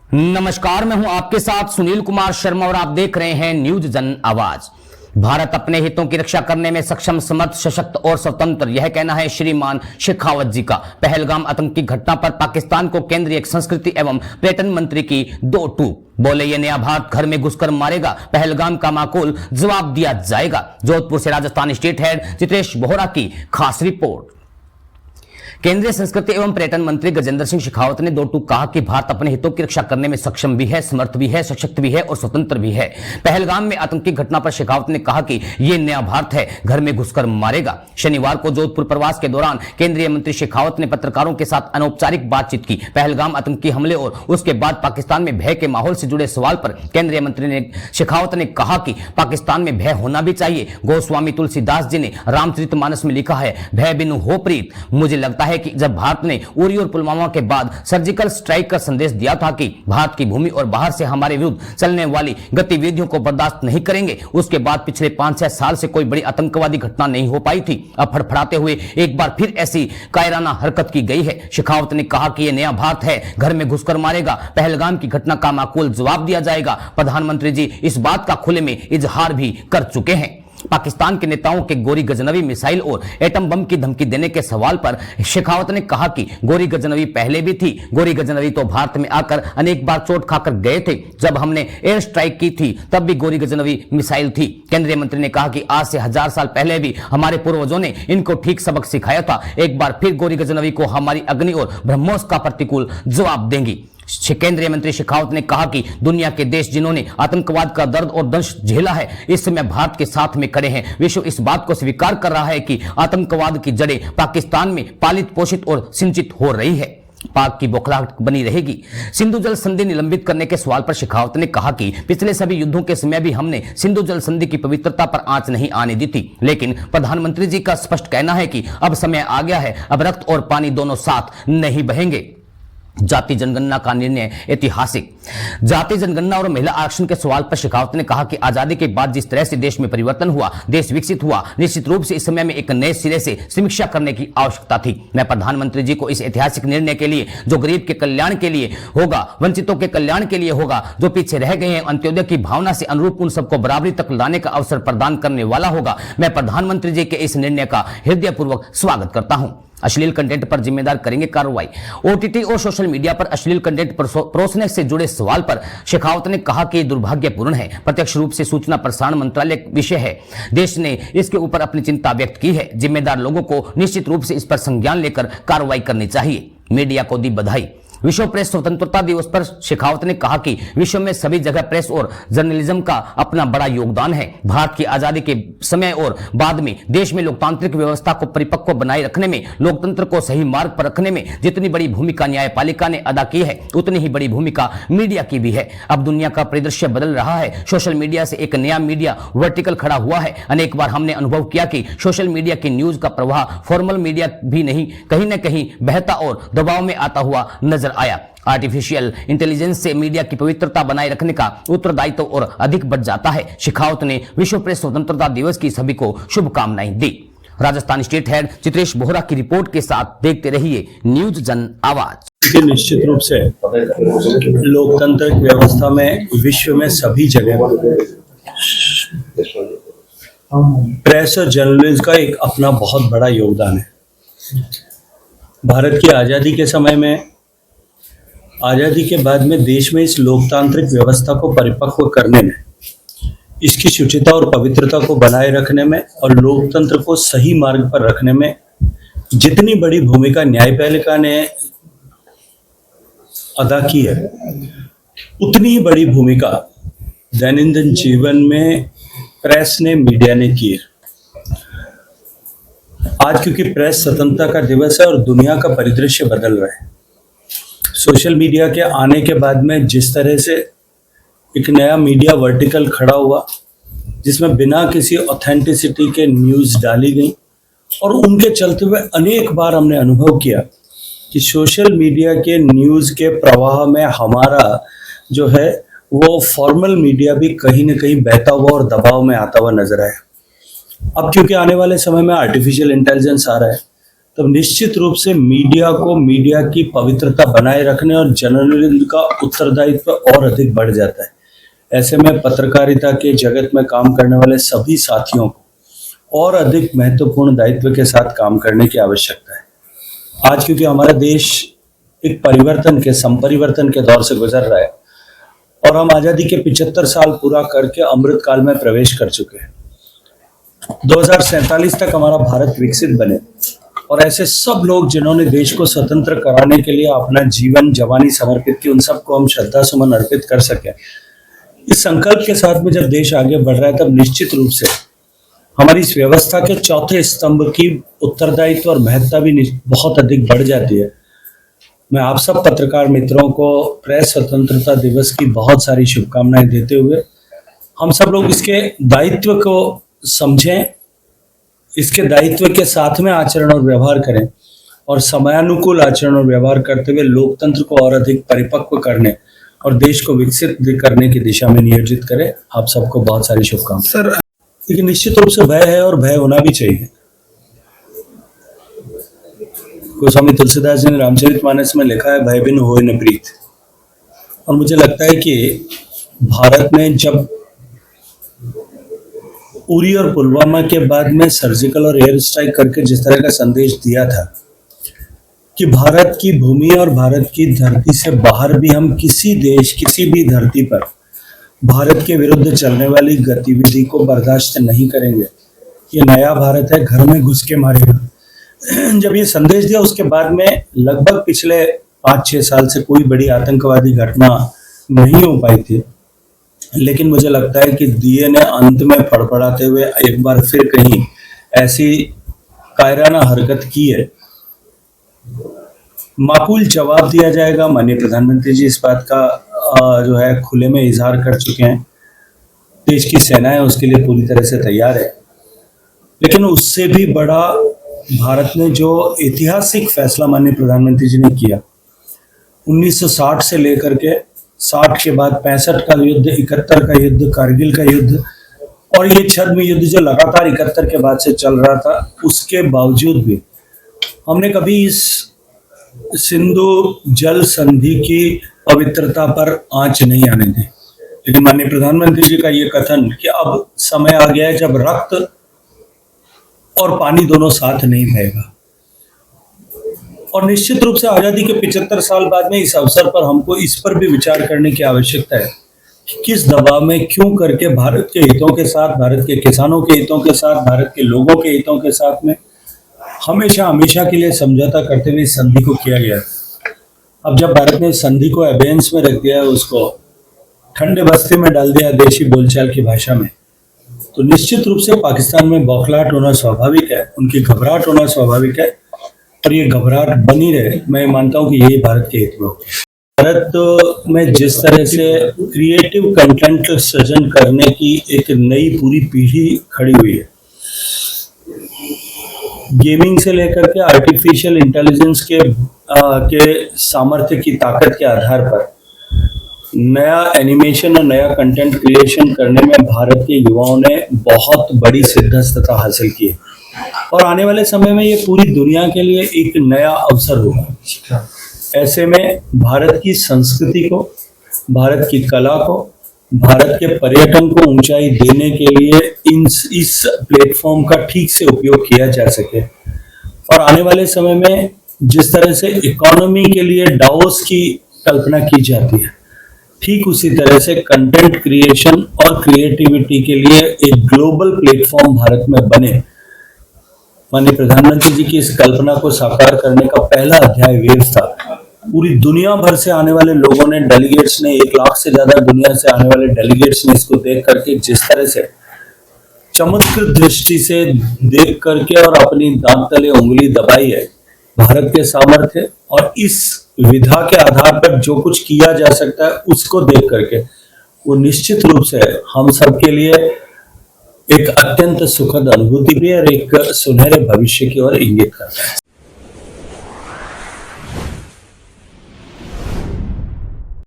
नमस्कार, मैं हूं आपके साथ सुनील कुमार शर्मा और आप देख रहे हैं न्यूज जन आवाज। भारत अपने हितों की रक्षा करने में सक्षम, समर्थ, सशक्त और स्वतंत्र, यह कहना है श्रीमान शेखावत जी का। पहलगाम आतंकी घटना पर पाकिस्तान को केंद्रीय संस्कृति एवं पर्यटन मंत्री की दो टूक। बोले ये नया भारत घर में घुसकर मारेगा, पहलगाम का माकूल जवाब दिया जाएगा। जोधपुर से राजस्थान स्टेट हेड चित्रेश बोहरा की खास रिपोर्ट। केंद्रीय संस्कृति एवं पर्यटन मंत्री गजेंद्र सिंह शेखावत ने दो टूक कहा कि भारत अपने हितों की रक्षा करने में सक्षम भी है, समर्थ भी है, सशक्त भी है और स्वतंत्र भी है। पहलगाम में आतंकी घटना पर शेखावत ने कहा कि यह नया भारत है, घर में घुसकर मारेगा। शनिवार को जोधपुर प्रवास के दौरान केंद्रीय मंत्री शेखावत ने पत्रकारों के साथ अनौपचारिक बातचीत की। पहलगाम आतंकी हमले और उसके बाद पाकिस्तान में भय के माहौल से जुड़े सवाल पर केंद्रीय मंत्री शेखावत ने कहा कि पाकिस्तान में भय होना भी चाहिए। गोस्वामी तुलसीदास जी ने रामचरितमानस में लिखा है, भय बिनु हो प्रीत। मुझे लगता है कि जब भारत ने उरी और पुलवामा के बाद सर्जिकल स्ट्राइक का संदेश दिया था कि भारत की भूमि और बाहर से हमारे विरुद्ध चलने वाली गतिविधियों को बर्दाश्त नहीं करेंगे, उसके बाद पिछले 5-6 साल से कोई बड़ी आतंकवादी घटना नहीं हो पाई थी। अब फड़फड़ाते हुए एक बार फिर ऐसी कायराना हरकत की गई है। शेखावत ने कहा कि यह नया भारत है, घर में घुसकर मारेगा, पहलगाम की घटना का माकूल जवाब दिया जाएगा। प्रधानमंत्री जी इस बात का खुले में इजहार भी कर चुके हैं। पाकिस्तान के नेताओं के गोरी गजनवी मिसाइल और एटम बम की धमकी देने के सवाल पर शेखावत ने कहा कि गोरी गजनवी पहले भी थी। गोरी गजनवी तो भारत में आकर अनेक बार चोट खाकर गए थे। जब हमने एयर स्ट्राइक की थी तब भी गोरी गजनवी मिसाइल थी। केंद्रीय मंत्री ने कहा कि आज से 1000 साल पहले भी हमारे पूर्वजों ने इनको ठीक सबक सिखाया था। एक बार फिर गोरी गजनवी को हमारी अग्नि और ब्रह्मोस का प्रतिकूल जवाब देंगी। केंद्रीय मंत्री शेखावत ने कहा कि दुनिया के देश जिन्होंने आतंकवाद का दर्द और दंश झेला है, इस समय भारत के साथ में खड़े हैं। विश्व इस बात को स्वीकार कर रहा है कि आतंकवाद की जड़ें पाकिस्तान में पालित, पोषित और सिंचित हो रही है। पाक की बौखलाहट बनी रहेगी। सिंधु जल संधि निलंबित करने के सवाल पर शेखावत ने कहा कि पिछले सभी युद्धों के समय भी हमने सिंधु जल संधि की पवित्रता पर आंच नहीं आने दी थी, लेकिन प्रधानमंत्री जी का स्पष्ट कहना है कि अब समय आ गया है, अब रक्त और पानी दोनों साथ नहीं बहेंगे। जाति जनगणना का निर्णय ऐतिहासिक। जाति जनगणना और महिला आरक्षण के सवाल पर शेखावत ने कहा कि आजादी के बाद जिस तरह से देश में परिवर्तन हुआ, देश विकसित हुआ, निश्चित रूप से इस समय में एक नए सिरे से समीक्षा करने की आवश्यकता थी। मैं प्रधानमंत्री जी को इस ऐतिहासिक निर्णय के लिए, जो गरीब के कल्याण के लिए होगा, वंचितों के कल्याण के लिए होगा, जो पीछे रह गए हैं, अंत्योदय की भावना से अनुरूप उन सबको बराबरी तक लाने का अवसर प्रदान करने वाला होगा। मैं प्रधानमंत्री जी के इस निर्णय का हृदयपूर्वक स्वागत करता हूं। अश्लील कंटेंट पर जिम्मेदार करेंगे कार्रवाई। ओटीटी और सोशल मीडिया पर अश्लील कंटेंट परोसने से जुड़े सवाल पर शेखावत ने कहा कि दुर्भाग्यपूर्ण है, प्रत्यक्ष रूप से सूचना प्रसारण मंत्रालय विषय है। देश ने इसके ऊपर अपनी चिंता व्यक्त की है। जिम्मेदार लोगों को निश्चित रूप से इस पर संज्ञान लेकर कार्रवाई करनी चाहिए। मीडिया को दी बधाई। विश्व प्रेस स्वतंत्रता दिवस पर शेखावत ने कहा कि विश्व में सभी जगह प्रेस और जर्नलिज्म का अपना बड़ा योगदान है। भारत की आजादी के समय और बाद में देश में लोकतांत्रिक व्यवस्था को परिपक्व बनाए रखने में, लोकतंत्र को सही मार्ग पर रखने में जितनी बड़ी भूमिका न्यायपालिका ने अदा की है, उतनी ही बड़ी भूमिका मीडिया की भी है। अब दुनिया का परिदृश्य बदल रहा है। सोशल मीडिया से एक नया मीडिया वर्टिकल खड़ा हुआ है। अनेक बार हमने अनुभव किया कि सोशल मीडिया की न्यूज का प्रवाह फॉर्मल मीडिया भी नहीं, कहीं न कहीं बहता और दबाव में आता हुआ नजर आया। आर्टिफिशियल इंटेलिजेंस से मीडिया की पवित्रता बनाए रखने का उत्तरदायित्व और अधिक बढ़ जाता है। शेखावत ने विश्व प्रेस स्वतंत्रता दिवस की सभी को शुभकामनाएं दी। राजस्थान स्टेट हेड चित्रेश बोहरा की रिपोर्ट के साथ देखते रहिए न्यूज जन आवाज। निश्चित रूप से लोकतांत्रिक व्यवस्था में विश्व में सभी जगह प्रेस और जर्नलिज्म का एक अपना बहुत बड़ा योगदान है। भारत की आज़ादी के समय में, आज़ादी के बाद में देश में इस लोकतांत्रिक व्यवस्था को परिपक्व करने में, इसकी शुचिता और पवित्रता को बनाए रखने में और लोकतंत्र को सही मार्ग पर रखने में जितनी बड़ी भूमिका न्यायपालिका ने अदा की है, उतनी ही बड़ी भूमिका दैनंदिन जीवन में प्रेस ने, मीडिया ने की है। आज क्योंकि प्रेस स्वतंत्रता का दिवस है और दुनिया का परिदृश्य बदल रहा है, सोशल मीडिया के आने के बाद में जिस तरह से एक नया मीडिया वर्टिकल खड़ा हुआ, जिसमें बिना किसी ऑथेंटिसिटी के न्यूज़ डाली गई, और उनके चलते हुए अनेक बार हमने अनुभव किया कि सोशल मीडिया के न्यूज़ के प्रवाह में हमारा जो है वो फॉर्मल मीडिया भी कहीं ना कहीं बहता हुआ और दबाव में आता हुआ नजर आया। अब क्योंकि आने वाले समय में आर्टिफिशियल इंटेलिजेंस आ रहा है, तब निश्चित रूप से मीडिया को मीडिया की पवित्रता बनाए रखने और जर्नलिज्म का उत्तरदायित्व और अधिक बढ़ जाता है। ऐसे में पत्रकारिता के जगत में काम करने वाले सभी साथियों को और अधिक महत्वपूर्ण दायित्व के साथ काम करने की आवश्यकता है। आज क्योंकि हमारा देश एक संपरिवर्तन के दौर से गुजर रहा है और हम आजादी के 75 साल पूरा करके अमृत काल में प्रवेश कर चुके हैं। 2047 तक हमारा भारत विकसित बने और ऐसे सब लोग जिन्होंने देश को स्वतंत्र कराने के लिए अपना जीवन जवानी समर्पित की, उन सबको हम श्रद्धा सुमन अर्पित कर सकें। इस संकल्प के साथ में जब देश आगे बढ़ रहा है तब निश्चित रूप से हमारी इस व्यवस्था के चौथे स्तंभ की उत्तरदायित्व और महत्ता भी बहुत अधिक बढ़ जाती है। मैं आप सब पत्रकार मित्रों को प्रेस स्वतंत्रता दिवस की बहुत सारी शुभकामनाएं देते हुए हम सब लोग इसके दायित्व को समझें, इसके दायित्व के साथ में आचरण और व्यवहार करें और समयानुकूल आचरण और व्यवहार करते हुए लोकतंत्र को और अधिक परिपक्व करने और देश को विकसित करने की दिशा में नियोजित करें। आप सबको बहुत सारी शुभकामनाएं। सर, लेकिन निश्चित रूप से भय है और भय होना भी चाहिए। गोस्वामी तुलसीदास जी ने रामचरितमानस में लिखा है, भय बिन होए न प्रीत। और मुझे लगता है कि भारत ने जब उरी और पुलवामा के बाद में सर्जिकल और एयर स्ट्राइक करके जिस तरह का संदेश दिया था कि भारत की भूमि और भारत की धरती से बाहर भी हम किसी देश, किसी भी धरती पर भारत के विरुद्ध चलने वाली गतिविधि को बर्दाश्त नहीं करेंगे, ये नया भारत है, घर में घुस के मारेगा। जब ये संदेश दिया उसके बाद में लगभग पिछले 5-6 साल से कोई बड़ी आतंकवादी घटना नहीं हो पाई थी, लेकिन मुझे लगता है कि दिए ने अंत में फड़फड़ाते हुए एक बार फिर कहीं ऐसी कायराना हरकत की है। माकूल जवाब दिया जाएगा। माननीय प्रधानमंत्री जी इस बात का जो है खुले में इजहार कर चुके हैं। देश की सेनाएं उसके लिए पूरी तरह से तैयार है। लेकिन उससे भी बड़ा भारत ने जो ऐतिहासिक फैसला माननीय प्रधानमंत्री जी ने किया, 1960 से लेकर के 60 के बाद 65 का युद्ध, 71 का युद्ध, कारगिल का युद्ध और ये छद्म युद्ध जो लगातार 71 के बाद से चल रहा था, उसके बावजूद भी हमने कभी इस सिंधु जल संधि की पवित्रता पर आंच नहीं आने दी। लेकिन माननीय प्रधानमंत्री जी का ये कथन कि अब समय आ गया है जब रक्त और पानी दोनों साथ नहीं बहेगा, और निश्चित रूप से आजादी के 75 साल बाद में इस अवसर पर हमको इस पर भी विचार करने की आवश्यकता है कि किस दबाव में क्यों करके भारत के हितों के साथ, भारत के किसानों के हितों के साथ, भारत के लोगों के हितों के साथ में हमेशा के लिए समझौता करते हुए इस संधि को किया गया। अब जब भारत ने संधि को अबेंस में रख दिया है, उसको ठंडे बस्ते में डाल दिया देशी बोलचाल की भाषा में, तो निश्चित रूप से पाकिस्तान में बौखलाहट होना स्वाभाविक है, उनकी घबराहट होना स्वाभाविक है और ये घबराहट बनी रहे। मैं मानता हूं कि यही भारत के हित में होगा। भारत में जिस तरह से क्रिएटिव कंटेंट सृजन करने की एक नई पूरी पीढ़ी खड़ी हुई है, गेमिंग से लेकर के आर्टिफिशियल इंटेलिजेंस के सामर्थ्य की ताकत के आधार पर नया एनिमेशन और नया कंटेंट क्रिएशन करने में भारत के युवाओं ने बहुत बड़ी सिद्धहस्तता हासिल की है और आने वाले समय में ये पूरी दुनिया के लिए एक नया अवसर होगा। ऐसे में भारत की संस्कृति को, भारत की कला को, भारत के पर्यटन को ऊंचाई देने के लिए इस प्लेटफॉर्म का ठीक से उपयोग किया जा सके और आने वाले समय में जिस तरह से इकोनॉमी के लिए डावोस की कल्पना की जाती है, ठीक उसी तरह से कंटेंट क्रिएशन और क्रिएटिविटी के लिए एक ग्लोबल प्लेटफॉर्म भारत में बने। माननीय प्रधानमंत्री जी की इस कल्पना को साकार करने का पहला अध्याय वेव था। पूरी दुनिया भर से आने वाले लोगों ने, डेलीगेट्स ने, 1 लाख से ज्यादा दुनिया से आने वाले डेलीगेट्स ने इसको देख करके जिस तरह से चमत्कृत दृष्टि से देख करके और अपनी दांत तले उंगली दबाई है भारत के सामर्थ्य और इस विधा के आधार पर जो कुछ किया जा सकता है उसको देख करके, वो निश्चित रूप से हम सबके लिए एक अत्यंत सुखद अनुभूति भी और एक सुनहरे भविष्य की ओर इंगित करता है।